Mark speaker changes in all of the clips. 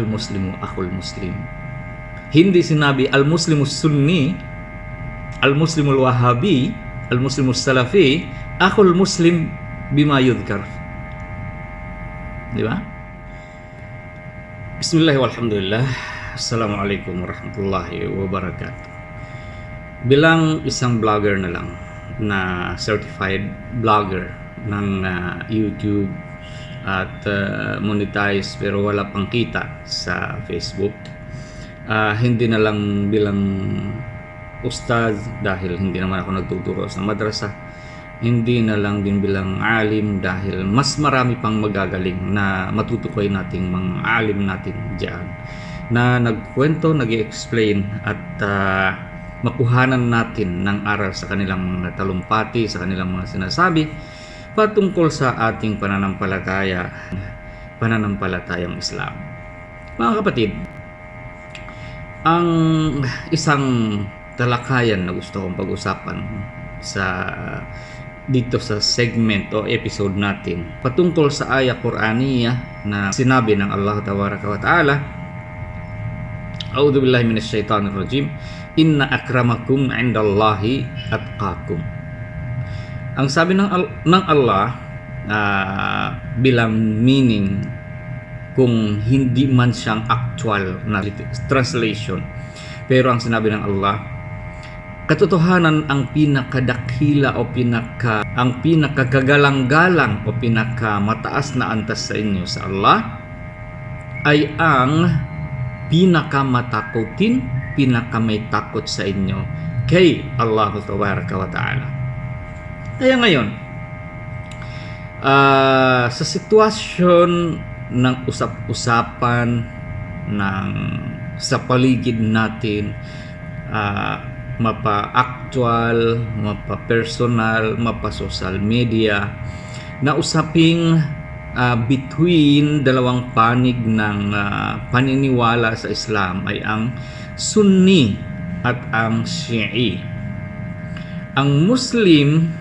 Speaker 1: Al-Muslimu akhul Muslim. Hindi sinabi Al-Muslimu Sunni, Al-Muslimul Wahabi, Al-Muslimu Salafi, akhul Muslim bima yudhkar. Di ba? Bismillah walhamdulillah. Assalamualaikum warahmatullahi wabarakatuh. Bilang isang vlogger na lang, na certified vlogger ng YouTube at monetize pero wala pang kita sa Facebook, hindi na lang bilang ustad dahil hindi naman ako nagtuturo sa madrasa, hindi na lang din bilang alim dahil mas marami pang magagaling na matutukoy nating mga alim natin dyan na nagkwento, nag-explain at makuhanan natin ng aral sa kanilang mga talumpati, sa kanilang mga sinasabi patungkol sa ating pananampalatayang Islam. Mga kapatid, ang isang talakayan na gusto kong pag-usapan dito sa segment o episode natin patungkol sa ayah Qur'aniyah na sinabi ng Allah Tabaraka wa Ta'ala, A'udzu billahi minasyaitonir rajim, inna akramakum 'indallahi atqakum. Ang sabi ng Allah bilang meaning, kung hindi man siyang actual na translation, pero ang sinabi ng Allah, katotohanan ang pinakadakila o ang pinakagagalang-galang o pinakamataas na antas sa inyo sa Allah ay ang pinakamatakutin, pinakamay takot sa inyo kay Allah Tabaraka wa Ta'ala. Kaya ngayon, sa sitwasyon ng usap-usapan sa paligid natin, mapa-actual, mapa-personal, mapa-social media, na usaping between dalawang panig ng paniniwala sa Islam ay ang Sunni at ang Shi'i. Ang Muslim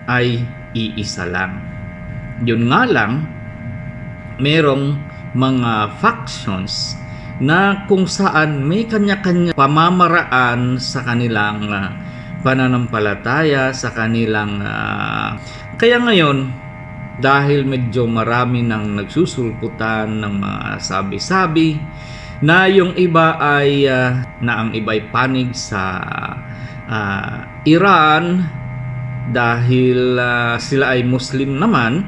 Speaker 1: ay iisa lang. Yun nga lang, merong mga factions na kung saan may kanya-kanya pamamaraan sa kanilang pananampalataya, sa kanilang kaya ngayon, dahil medyo marami nang nagsusulputan ng mga sabi-sabi na yung iba ay ang iba ay panig sa Iran dahil sila ay Muslim naman,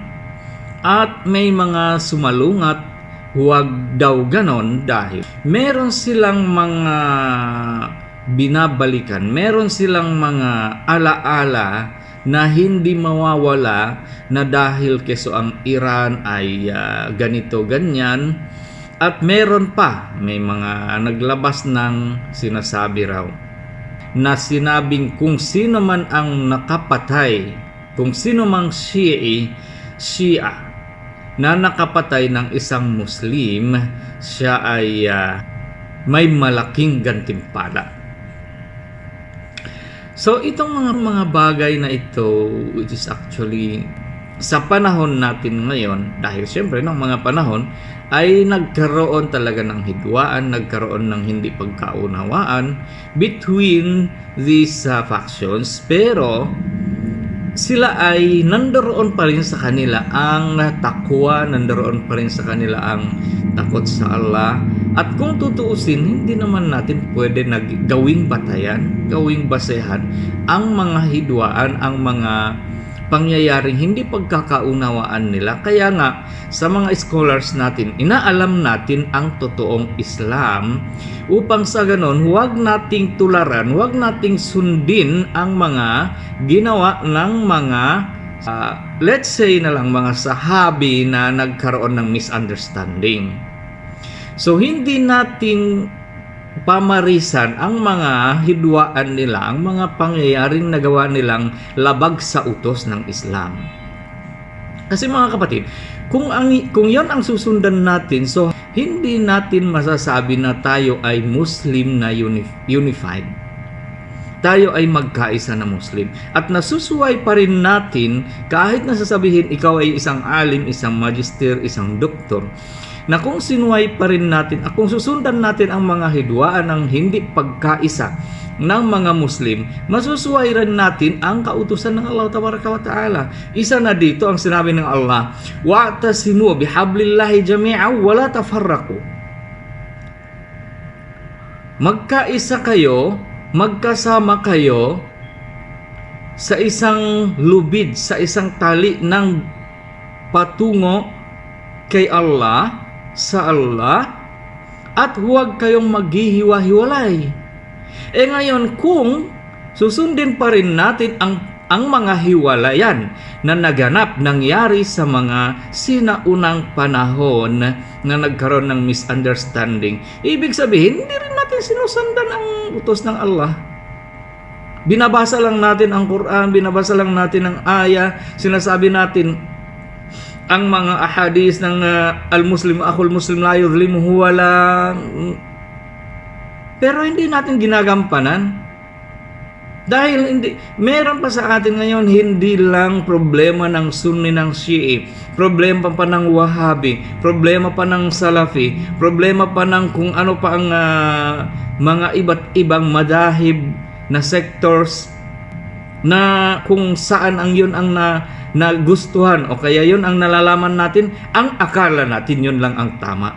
Speaker 1: at may mga sumalungat huwag daw ganon dahil meron silang mga binabalikan, meron silang mga alaala na hindi mawawala, na dahil keso ang Iran ay ganito ganyan, at meron pa, may mga naglabas ng sinasabi raw na sinabing kung sino man ang nakapatay, kung sino mang Shia na nakapatay ng isang Muslim, siya ay may malaking gantimpala. So itong mga bagay na ito, which is actually sa panahon natin ngayon, dahil siyempre ng mga panahon ay nagkaroon talaga ng hidwaan, nagkaroon ng hindi pagkaunawaan between these factions, pero sila ay nandoon pa rin sa kanila ang takwa, nandoon pa rin sa kanila ang takot sa Allah. At kung tutuusin, hindi naman natin pwede gawing batayan, gawing basehan ang mga hidwaan, ang mga pangyayaring hindi pagkakaunawaan nila. Kaya nga, sa mga scholars natin, inaalam natin ang totoong Islam upang sa ganon, huwag nating tularan, huwag nating sundin ang mga ginawa ng mga let's say na lang mga sahabi na nagkaroon ng misunderstanding. So hindi nating pamarisan ang mga hidwaan nila, ang mga pangyayaring nagawa nilang labag sa utos ng Islam. Kasi mga kapatid, kung yon ang susundan natin, so hindi natin masasabi na tayo ay Muslim na unified. Tayo ay magkaisa na Muslim. At nasusuway pa rin natin kahit nasasabihin ikaw ay isang alim, isang magister, isang doktor, na kung sinuway pa rin natin, kung susundan natin ang mga hidwaan ng hindi pagkaisa ng mga Muslim, masusuway rin natin ang kautusan ng Allah Tabaraka wa Ta'ala. Isa na dito ang sinabi ng Allah, wa'tasimu bihablillahi jami'an wa la tafarraqu. Magkaisa kayo, magkasama kayo sa isang lubid, sa isang tali ng patungo kay Allah, sa Allah, at huwag kayong maghihiwa-hiwalay. Ngayon, kung susundin pa rin natin ang mga hiwalayan na naganap, nangyari sa mga sinaunang panahon na nagkaroon ng misunderstanding, ibig sabihin, hindi rin natin sinusundan ang utos ng Allah. Binabasa lang natin ang Quran, binabasa lang natin ang aya, sinasabi natin ang mga ahadis ng al-Muslim, akhul Muslim la yudhlimuhu wala, pero hindi natin ginagampanan. Dahil hindi, meron pa sa atin ngayon hindi lang problema ng Sunni ng Shi'i, problema pa ng Wahhabi, problema pa ng Salafi, problema pa ng kung ano pa ang mga iba't ibang madahib na sectors na kung saan ang yun ang nagustuhan o kaya yun ang nalalaman natin, ang akala natin yun lang ang tama.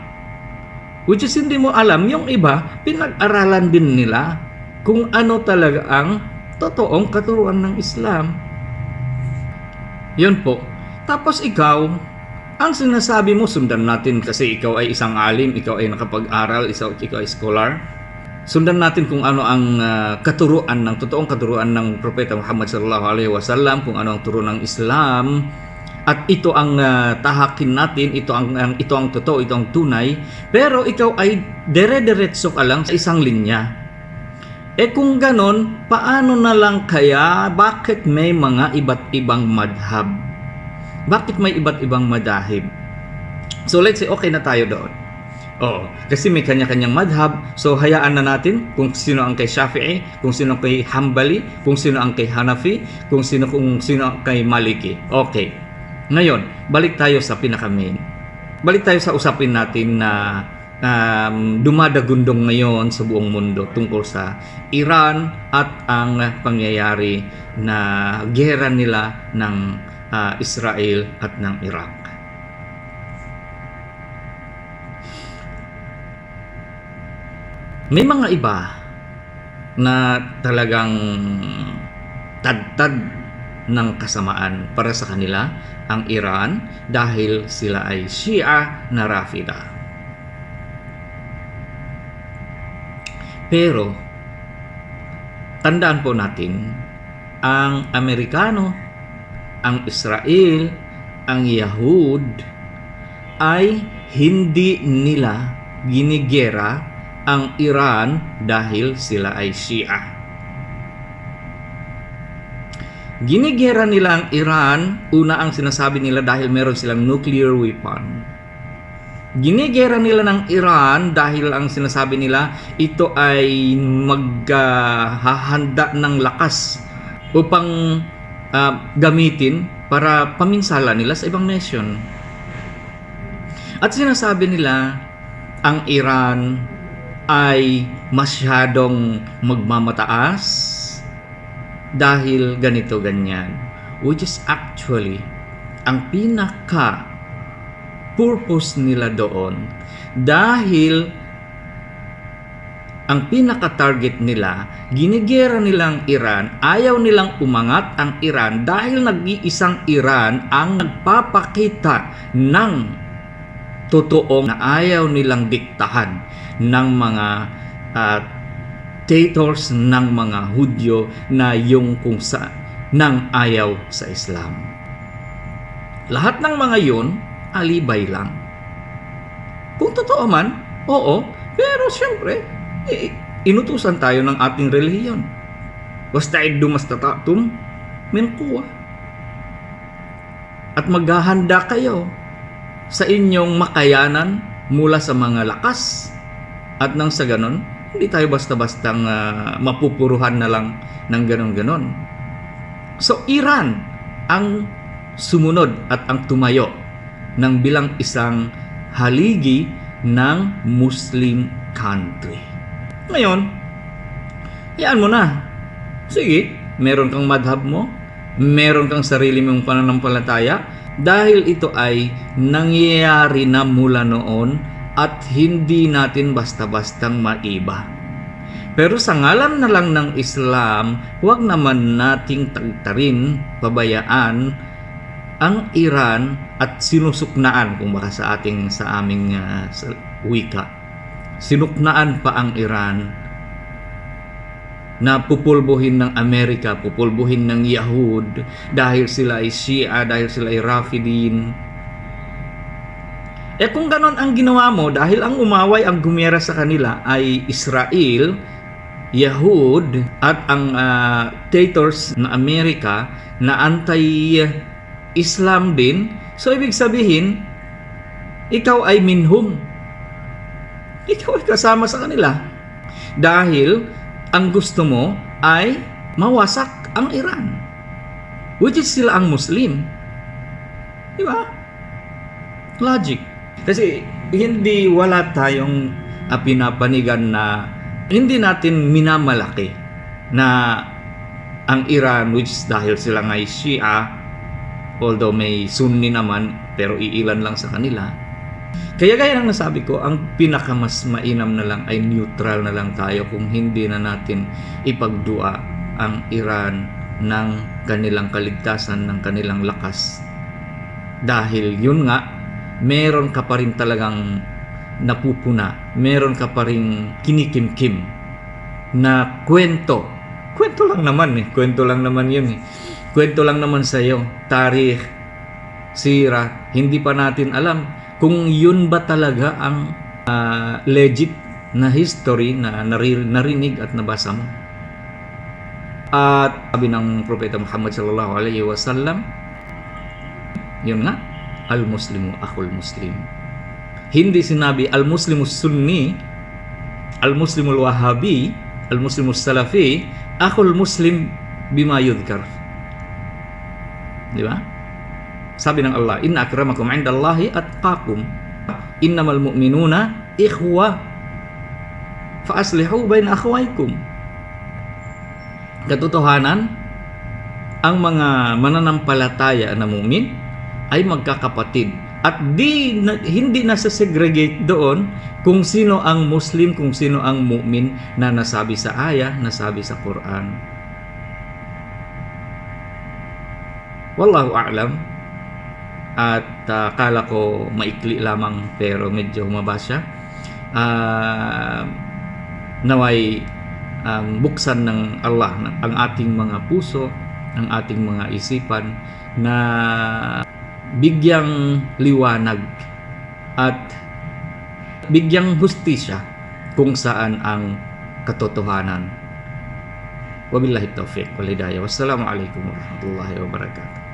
Speaker 1: Which is hindi mo alam, yung iba, pinag-aralan din nila kung ano talaga ang totoong katuruan ng Islam. Yun po. Tapos ikaw, ang sinasabi mo, sundan natin kasi ikaw ay isang alim, ikaw ay nakapag-aral, ikaw ay scholar. Sundan natin kung ano ang katuruan ng, totoong katuruan ng Propeta Muhammad sallallahu alaihi wasallam, kung ano ang turo ng Islam. At ito ang tahakin natin, ito ang totoo, ito ang tunay. Pero ikaw ay dire-diretso ka lang sa isang linya. Kung ganon, paano na lang kaya, bakit may mga iba't ibang madhab? Bakit may iba't ibang madahib? So let's say, okay na tayo doon. Kasi may kanya-kanyang madhab, so hayaan na natin kung sino ang kay Shafi'i, kung sino ang kay Hanbali, kung sino ang kay Hanafi, kung sino ang kay Maliki. Okay. Ngayon, balik tayo sa pinaka-main. Balik tayo sa usapin natin na dumadagundong ngayon sa buong mundo tungkol sa Iran at ang pangyayari na giyera nila ng Israel at ng Iraq. May mga iba na talagang tad-tad ng kasamaan para sa kanila ang Iran dahil sila ay Shia na Rafida. Pero tandaan po natin, ang Amerikano, ang Israel, ang Yahud ay hindi nila ginigera ang Iran dahil sila ay Shia. Ginigera nila ang Iran, una ang sinasabi nila dahil meron silang nuclear weapon. Ginigera nila ng Iran dahil ang sinasabi nila ito ay maghahanda ng lakas upang gamitin para paminsala nila sa ibang nation. At sinasabi nila ang Iran ay masyadong magmamataas dahil ganito ganyan, which is actually ang pinaka purpose nila doon, dahil ang pinaka target nila, ginigera nilang Iran, ayaw nilang umangat ang Iran dahil nag-iisang Iran ang nagpapakita ng totoong na ayaw nilang diktahan ng mga dictators ng mga Hudyo na yung kung sa nang ayaw sa Islam. Lahat ng mga yun, alibay lang. Kung totoo man, oo, pero siyempre, inutusan tayo ng ating relihiyon. Wasta'iddu mastata'tum min quwwah. At maghahanda kayo sa inyong makayanan mula sa mga lakas. At nang sa ganon, hindi tayo basta-bastang mapupuruhan na lang ng ganon-ganon. So, Iran ang sumunod at ang tumayo ng bilang isang haligi ng Muslim country. Ngayon, yan mo na. Sige, meron kang madhab mo, meron kang sarili mong pananampalataya, dahil ito ay nangyayari na mula noon at hindi natin basta-bastang maiba. Pero sa ngalan na lang ng Islam, huwag naman nating tagtarin, pabayaan ang Iran at sinusuknaan, kung baka sa aming wika, sinuknaan pa ang Iran na pupulbuhin ng Amerika, pupulbuhin ng Yahud dahil sila ay Shia, dahil sila ay Rafidin. Kung ganon ang ginawa mo, dahil ang umaway, ang gumiyera sa kanila ay Israel, Yahud at ang dictators na Amerika na anti-Islam din, so ibig sabihin, ikaw ay minhum. Ikaw ay kasama sa kanila. Dahil ang gusto mo ay mawasak ang Iran, which is sila ang Muslim. Di ba? Logic. Kasi wala tayong pinapanigan na hindi natin minamalaki na ang Iran, which is dahil sila ngay Shia, although may Sunni naman, pero iilan lang sa kanila. Kaya gaya ng nasabi ko, ang pinakamas mainam na lang ay neutral na lang tayo kung hindi na natin ipagdua ang Iran ng kanilang kaligtasan, ng kanilang lakas. Dahil yun nga, meron ka pa rin talagang napupuna, meron ka pa rin kinikimkim na kwento. Kwento lang naman kwento lang naman yun Kwento lang naman sa iyo, tarikh, sira, hindi pa natin alam kung yun ba talaga ang legit na history na narinig at nabasa mo. At sabi ng Propeta Muhammad sallallahu alaihi wasallam, yun nga, al-Muslimu akhul Muslim. Hindi sinabi al-Muslimu Sunni, al-Muslimu Wahabi, al-Muslimu Salafi, akhul Muslim bima yudhkar. Di ba? Sabi ng Allah, inna akramakum indallahi atqakum, innamal mu'minuna ikhwa fa aslihu baina akhawaykum. Katotohanan, ang mga mananampalataya na mu'min ay magkakapatid at hindi nasa-segregate doon kung sino ang Muslim, kung sino ang mu'min na nasabi sa ayah, nasabi sa Quran. Wallahu a'lam. At kala ko maikli lamang pero medyo humaba siya. Naway buksan ng Allah ang ating mga puso, ang ating mga isipan na bigyang liwanag at bigyang hustisya kung saan ang katotohanan. Wabillahi taufiq wal hidayah. Wassalamu alaikum warahmatullahi wabarakatuh.